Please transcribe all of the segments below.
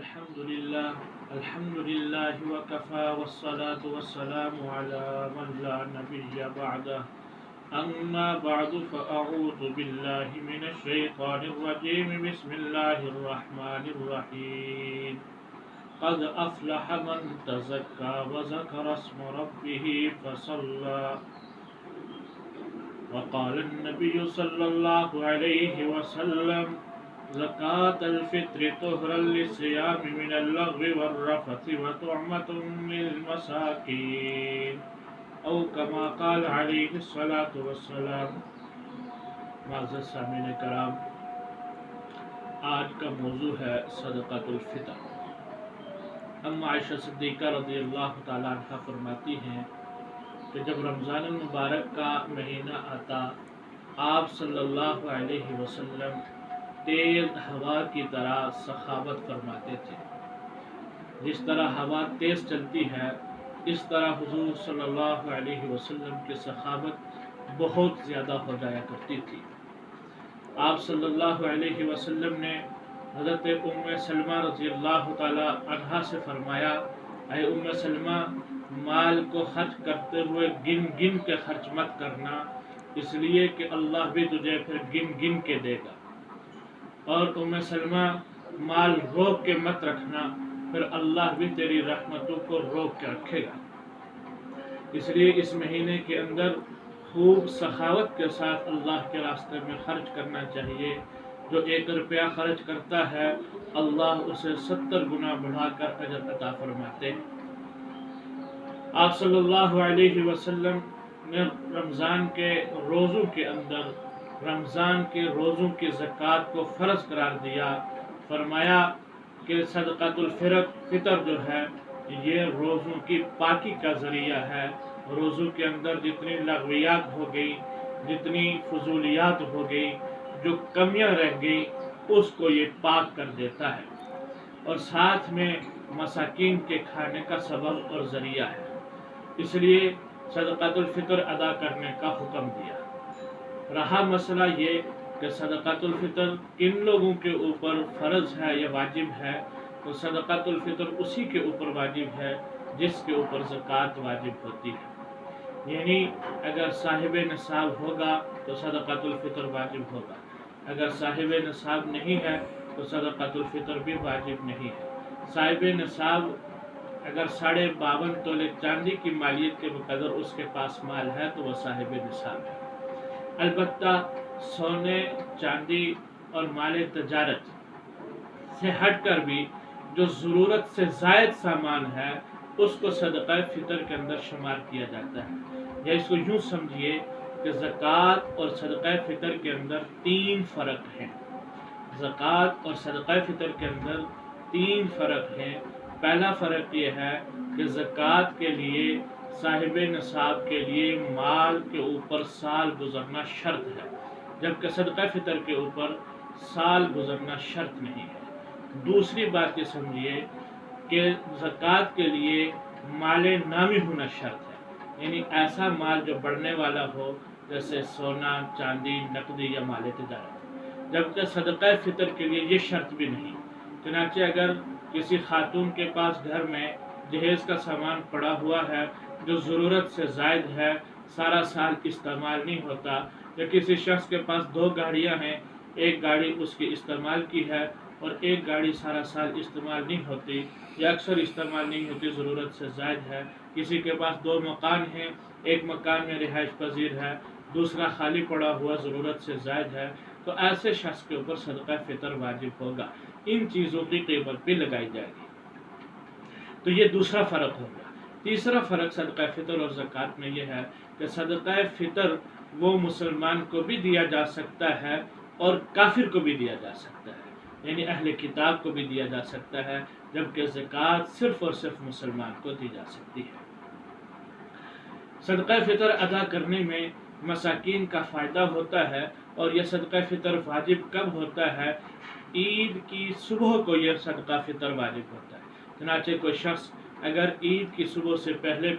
الحمد لله وكفى والصلاة والسلام على من لا نبي بعده أما بعد فأعوذ بالله من الشيطان الرجيم بسم الله الرحمن الرحيم قد أفلح من تزكى وذكر اسم ربه فصلى وقال النبي صلى الله عليه وسلم زكاة الفطر طهرا للصيام من اللغو والرفث وطعمة للمساكين او كما قال عليه الصلاة والسلام۔ معزز سامعین کرام، آج کا موضوع ہے صدقۃ الفطر۔ عائشہ صدیقہ رضی اللہ تعالیٰ عنہ فرماتی ہیں کہ جب رمضان المبارک کا مہینہ آتا، آپ صلی اللہ علیہ وسلم تیز ہوا کی طرح سخاوت فرماتے تھے۔ جس طرح ہوا تیز چلتی ہے، اس طرح حضور صلی اللہ علیہ وسلم کی سخاوت بہت زیادہ ہو جایا کرتی تھی۔ آپ صلی اللہ علیہ وسلم نے حضرت ام سلمہ رضی اللہ تعالی عنہا سے فرمایا، اے ام سلمہ، مال کو خرچ کرتے ہوئے گن گن کے خرچ مت کرنا، اس لیے کہ اللہ بھی تجھے پھر گن گن کے دے گا۔ اور ام سلمہ، مال روک کے مت رکھنا، پھر اللہ بھی تیری رحمتوں کو روک کے رکھے گا۔ اس لیے اس مہینے کے اندر خوب سخاوت کے ساتھ اللہ کے راستے میں خرچ کرنا چاہیے۔ جو 1 روپیہ خرچ کرتا ہے، اللہ اسے 70 گنا بڑھا کر اجر عطا فرماتے ہیں۔ آپ صلی اللہ علیہ وسلم نے رمضان کے روزوں کے اندر رمضان کے روزوں کی زکوٰۃ کو فرض قرار دیا۔ فرمایا کہ صدقۃ الفطر جو ہے یہ روزوں کی پاکی کا ذریعہ ہے۔ روزوں کے اندر جتنی لغویات ہو گئی، جتنی فضولیات ہو گئی، جو کمیاں رہ گئی، اس کو یہ پاک کر دیتا ہے، اور ساتھ میں مساکین کے کھانے کا سبب اور ذریعہ ہے۔ اس لیے صدقۃ الفطر ادا کرنے کا حکم دیا۔ رہا مسئلہ یہ کہ صدقۃ الفطر کن لوگوں کے اوپر فرض ہے یا واجب ہے، تو صدقۃ الفطر اسی کے اوپر واجب ہے جس کے اوپر زکوٰۃ واجب ہوتی ہے۔ یعنی اگر صاحب نصاب ہوگا تو صدقۃ الفطر واجب ہوگا، اگر صاحب نصاب نہیں ہے تو صدقۃ الفطر بھی واجب نہیں ہے۔ صاحب نصاب اگر 52.5 تولے چاندی کی مالیت کے مقدر اس کے پاس مال ہے تو وہ صاحب نصاب ہے۔ البتہ سونے، چاندی اور مال تجارت سے ہٹ کر بھی جو ضرورت سے زائد سامان ہے، اس کو صدقہ فطر کے اندر شمار کیا جاتا ہے۔ یا اس کو یوں سمجھیے کہ زکوٰۃ اور صدقہ فطر کے اندر 3 فرق ہیں۔ زکوٰۃ اور صدقہ فطر کے اندر 3 فرق ہیں۔ پہلا فرق یہ ہے کہ زکوٰۃ کے لیے صاحب نصاب کے لیے مال کے اوپر سال گزرنا شرط ہے، جبکہ صدقہ فطر کے اوپر سال گزرنا شرط نہیں ہے۔ دوسری بات یہ سمجھیے کہ زکوٰۃ کے لیے مال نامی ہونا شرط ہے، یعنی ایسا مال جو بڑھنے والا ہو، جیسے سونا، چاندی، نقدی یا مال تجارت، جبکہ صدقہ فطر کے لیے یہ شرط بھی نہیں۔ چنانچہ اگر کسی خاتون کے پاس گھر میں جہیز کا سامان پڑا ہوا ہے جو ضرورت سے زائد ہے، سارا سال استعمال نہیں ہوتا، یا کسی شخص کے پاس 2 گاڑیاں ہیں، ایک گاڑی اس کی استعمال کی ہے اور ایک گاڑی سارا سال استعمال نہیں ہوتی یا اکثر استعمال نہیں ہوتی، ضرورت سے زائد ہے، کسی کے پاس 2 مکان ہیں، ایک مکان میں رہائش پذیر ہے، دوسرا خالی پڑا ہوا ضرورت سے زائد ہے، تو ایسے شخص کے اوپر صدقہ فطر واجب ہوگا۔ ان چیزوں کی قیمت بھی لگائی جائے گی۔ تو یہ دوسرا فرق ہوگا۔ تیسرا فرق صدقہ فطر اور زکوٰۃ میں یہ ہے کہ صدقہ فطر وہ مسلمان کو بھی دیا جا سکتا ہے اور کافر کو بھی دیا جا سکتا ہے، یعنی اہل کتاب کو بھی دیا جا سکتا ہے، جبکہ زکوٰۃ صرف اور صرف مسلمان کو دی جا سکتی ہے۔ صدقہ فطر ادا کرنے میں مساکین کا فائدہ ہوتا ہے، اور یہ صدقہ فطر واجب کب ہوتا ہے؟ عید کی صبح کو یہ صدقہ فطر واجب ہوتا ہے۔ چنانچہ کوئی شخص اگر عید کی صبح سے پہلے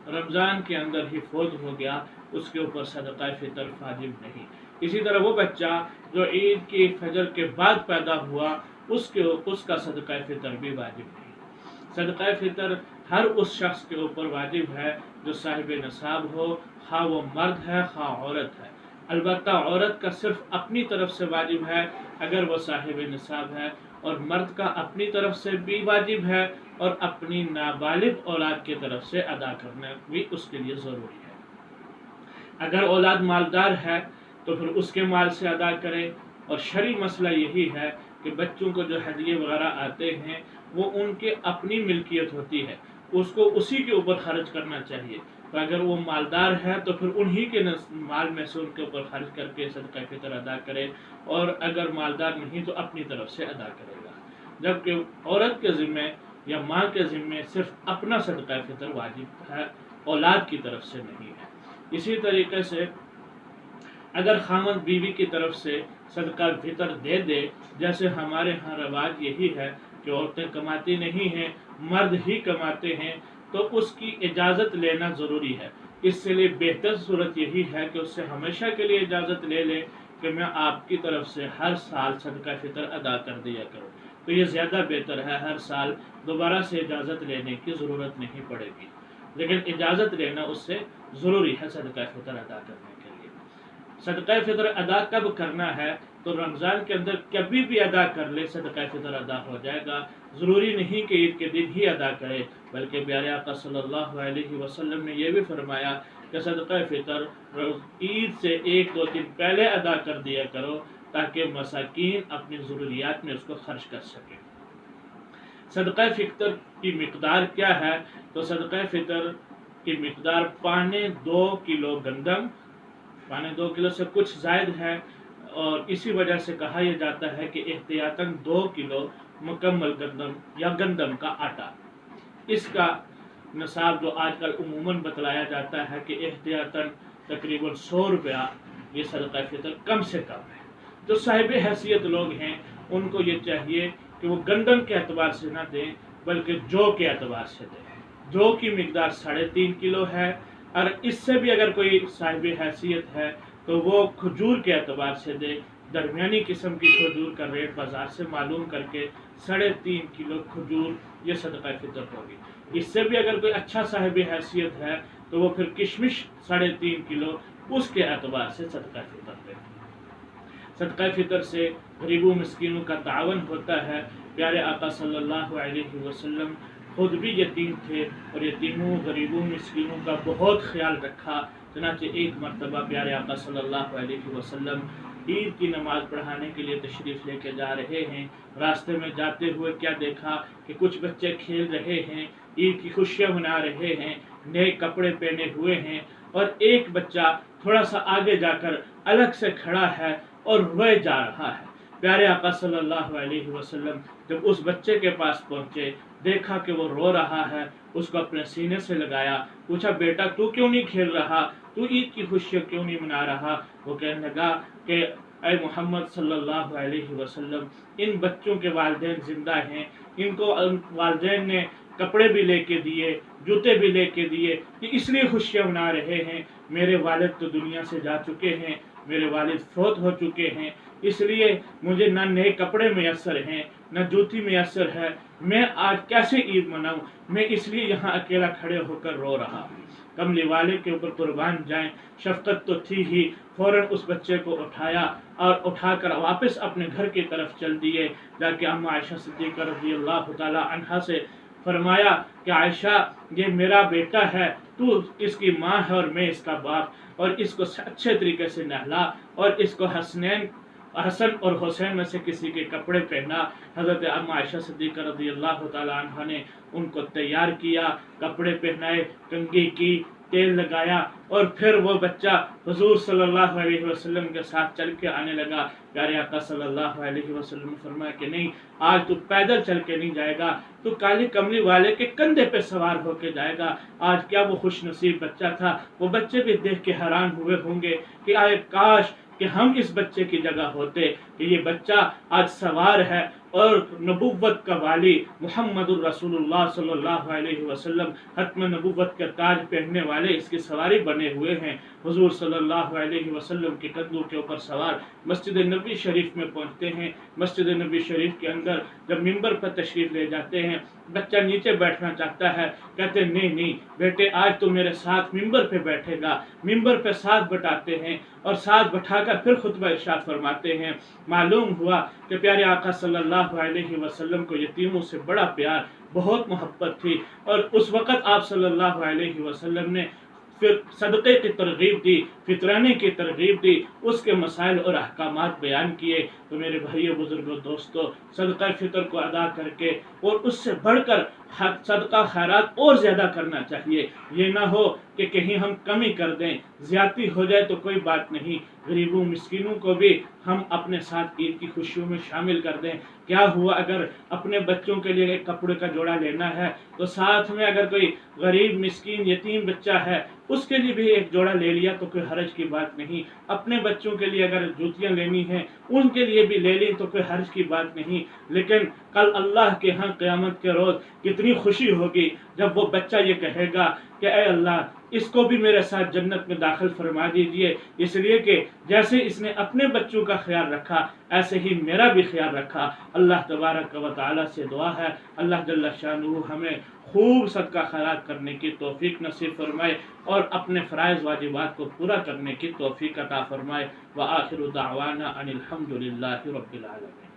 رمضان کے اندر ہی فوت ہو گیا، اس کے اوپر صدقہ فطر واجب نہیں۔ اسی طرح وہ بچہ جو عید کی فجر کے بعد پیدا ہوا، उसका सदका फितर भी वाजिब नहीं। सदका फितर हर उस शख्स के ऊपर वाजिब है जो साहिब नसाब हो, खा वो मर्द है खा औरत है। अलबत्ता औरत का सिर्फ अपनी तरफ से वाजिब है अगर वो साहिब नसाब है, और मर्द का अपनी तरफ से भी वाजिब है और अपनी नाबालिग औलाद की तरफ से अदा करना भी उसके लिए ज़रूरी है। अगर औलाद मालदार है तो फिर उसके माल से अदा करे, और शरई मसला यही है कि बच्चों को जो हदिये वगैरह आते हैं वो उनके अपनी मिल्कियत होती है, उसको उसी के ऊपर खर्च करना चाहिए। तो अगर वो मालदार है तो फिर उन्हीं के माल में से उनके ऊपर खर्च करके सदका फितर अदा करे, और अगर मालदार नहीं तो अपनी तरफ से अदा करेगा। जबकि औरत के ज़िम्मे या माँ के ज़िम्मे सिर्फ अपना सदका फितर वाजिब है, औलाद की तरफ से नहीं है। इसी तरीके से अगर खामद बीवी की तरफ से सदका फितर दे दे, जैसे हमारे यहाँ रवाज यही है कि औरतें कमाती नहीं हैं, मर्द ही कमाते हैं, तो उसकी इजाज़त लेना ज़रूरी है। इसलिए बेहतर सूरत यही है कि उससे हमेशा के लिए इजाज़त ले ले कि मैं आपकी तरफ से हर साल सदका फितर अदा कर दिया करूँ। तो ये ज़्यादा बेहतर है, हर साल दोबारा से इजाज़त लेने की ज़रूरत नहीं पड़ेगी। लेकिन इजाज़त लेना उससे ज़रूरी है सदका फितर अदा करने के लिए। सदका फितर अदा कब करना है? तो रमज़ान के अंदर कभी भी अदा कर ले, सदका फितर अदा हो जाएगा। ज़रूरी नहीं कि ईद के दिन ही अदा करे, बल्कि प्यारे आका सल्लल्लाहु अलैहि वसल्लम ने यह भी फरमाया कि सदका फितर ईद से 1-2 दिन पहले अदा कर दिया करो, ताकि मसाकीन अपनी ज़रूरियात में उसको खर्च कर सकें। सदका फितर की मिकदार क्या है? तो सदका फितर की मिकदार 2 किलो गंदम, 2 किलो से कुछ ज़ायद है, और इसी वजह से कहा यह जाता है कि एहतियातन 2 किलो मुकम्मल गंदम या गंदम का आटा। इसका नसाब जो आजकल उमूमन बतलाया जाता है कि एहतियातन तकरीबन 100 रुपया ये सदका फितर कम से कम है। जो साहिब हैसियत लोग हैं उनको ये चाहिए कि वो गंदम के एतबार से ना दें, बल्कि जौ के एतबार से दें। जौ की मिकदार 3.5 किलो है, और इससे भी अगर कोई साहिब हैसियत है तो वो खजूर के एतबार से दे। दरमियानी किस्म की खजूर का रेट बाज़ार से मालूम करके 3.5 किलो खजूर ये सदका फितर होगी। इससे भी अगर कोई अच्छा साहिब हैसियत है तो वो फिर किशमिश 3.5 किलो उसके एतबार से सदका फितर दे। सदका फितर से गरीबों मिस्कीनों का तावन होता है। प्यारे आका सल्लल्लाहु अलैहि वसल्लम खुद भी यतीम थे और यतीमों गरीबों मिस्कीनों का बहुत ख्याल रखा। चनाचे एक मरतबा प्यारे आका सल्लल्लाहु अलैहि वसल्लम ईद की नमाज़ पढ़ाने के लिए तशरीफ़ लेके जा रहे हैं। रास्ते में जाते हुए क्या देखा कि कुछ बच्चे खेल रहे हैं, ईद की खुशियाँ मना रहे हैं, नए कपड़े पहने हुए हैं, और एक बच्चा थोड़ा सा आगे जाकर अलग से खड़ा है और रोए जा रहा है। प्यारे आका सल्लल्लाहु अलैहि वसल्लम जब उस बच्चे के पास पहुँचे, देखा कि वो रो रहा है, उसको अपने सीने से लगाया, पूछा बेटा तू क्यों नहीं खेल रहा, तू ईद की खुशियाँ क्यों नहीं मना रहा? वो कहने लगा कि ऐ मोहम्मद सल्लल्लाहु अलैहि वसल्लम, इन बच्चों के वालिदैन ज़िंदा हैं, इनको वालिदैन ने कपड़े भी लेके दिए, जूते भी लेके दिए, कि इसलिए खुशियाँ मना रहे हैं। मेरे वालिद तो दुनिया से जा चुके हैं, मेरे वालिद फौत हो चुके हैं, इसलिए मुझे ना नए कपड़े मैसर हैं, ना जूती मैसर है, मैं आज कैसे ईद मनाऊं? मैं इसलिए यहाँ अकेला खड़े होकर रो रहा हूँ। कमली वाले के ऊपर कुर्बान जाएं, शफकत तो थी ही। फौरन उस बच्चे को उठाया और उठाकर वापस अपने घर की तरफ चल दिए। जाके अम्मा आयशा सिद्दीक़ा रज़ियल्लाहु ताला अन्हा से फरमाया कि आयशा, ये मेरा बेटा है, तू इसकी माँ है और मैं इसका बाप, और इसको अच्छे तरीके से नहला और इसको हसन और हुसैन में से किसी के कपड़े पहना। हज़रत अम्मा आयशा सिद्दीक़ा रज़ियल्लाहु ताला अन्हा ने उनको तैयार किया, कपड़े पहनाए, कंघी की, तेल लगाया, और फिर वो बच्चा हुजूर सल्लल्लाहु अलैहि वसल्लम के साथ चल के आने लगा। प्यारे आका सल्लल्लाहु अलैहि वसल्लम ने फरमाया कि नहीं, आज तू पैदल चल के नहीं जाएगा, तू काली कमली वाले के कंधे पे सवार होके जाएगा। आज क्या वो खुश नसीब बच्चा था। वो बच्चे भी देख के हैरान हुए होंगे कि आए काश कि हम इस बच्चे की जगह होते, कि ये बच्चा आज सवार है اور नबुव्वत का वाली मुहम्मदुर रसूलुल्लाह सल्लल्लाहु अलैहि वसल्लम खत्म नबुव्वत का ताज पहनने वाले इसकी सवारी बने हुए हैं। हुजूर सल्लल्लाहु अलैहि वसल्लम के कंधों के ऊपर सवार मस्जिद नबी शरीफ में पहुंचते हैं। मस्जिद नबी शरीफ के अंदर जब मिंबर पर तशरीफ ले जाते हैं, बच्चा नीचे बैठना चाहता है, कहते हैं नहीं नहीं बेटे आज तो मेरे साथ मिंबर पे बैठेगा। मिंबर पे साथ बैठाते हैं और साथ बैठाकर फिर खुतबा इरशाद फरमाते हैं। मालूम हुआ कि प्यारे आका सल्लल्लाहु अलैहि वसल्लम को यतीमों से बड़ा प्यार, बहुत मोहब्बत थी और उस वक़्त आप सल्लल्लाहु अलैहि वसल्लम ने फिर सदक़े की तरगीब दी, फितराने की तरगीब दी, उसके मसाइल और अहकामात बयान किए। तो मेरे भाइयों बुजुर्गों दोस्तों, सदक़ा फ़ितर को अदा करके और उससे बढ़कर सदका खैरात और ज़्यादा करना चाहिए। ये ना हो कि कहीं हम कमी कर दें, ज़्यादती हो जाए तो कोई बात नहीं, गरीबों मिस्किनों को भी हम अपने साथ ईद की खुशियों में शामिल कर दें। क्या हुआ अगर अपने बच्चों के लिए एक कपड़े का जोड़ा लेना है तो साथ में अगर कोई गरीब मिस्कीन यतीम बच्चा है उसके लिए भी एक जोड़ा ले लिया तो कोई हर्ज की बात नहीं। अपने बच्चों के लिए अगर जूतियां लेनी हैं उनके लिए भी ले ली तो कोई हर्ज की बात नहीं। लेकिन कल अल्लाह के यहाँ क़यामत के रोज़ कितनी खुशी होगी जब वो बच्चा ये कहेगा कि ऐ अल्लाह इसको भी मेरे साथ जन्नत में दाखिल फरमा दीजिए, इसलिए कि जैसे इसने अपने बच्चों का ख्याल रखा ऐसे ही मेरा भी ख्याल रखा। अल्लाह तबारक व तआला से दुआ है अल्लाह जल्ल शानुहु हमें खूब सदका खैरात करने की तौफीक नसीब फरमाए और अपने फ़राइज़ वाजिबात को पूरा करने की तौफीक अता फरमाए। व आखिरु दावाना अनिल हम्दुलिल्लाहि रब्बिल आलमीन।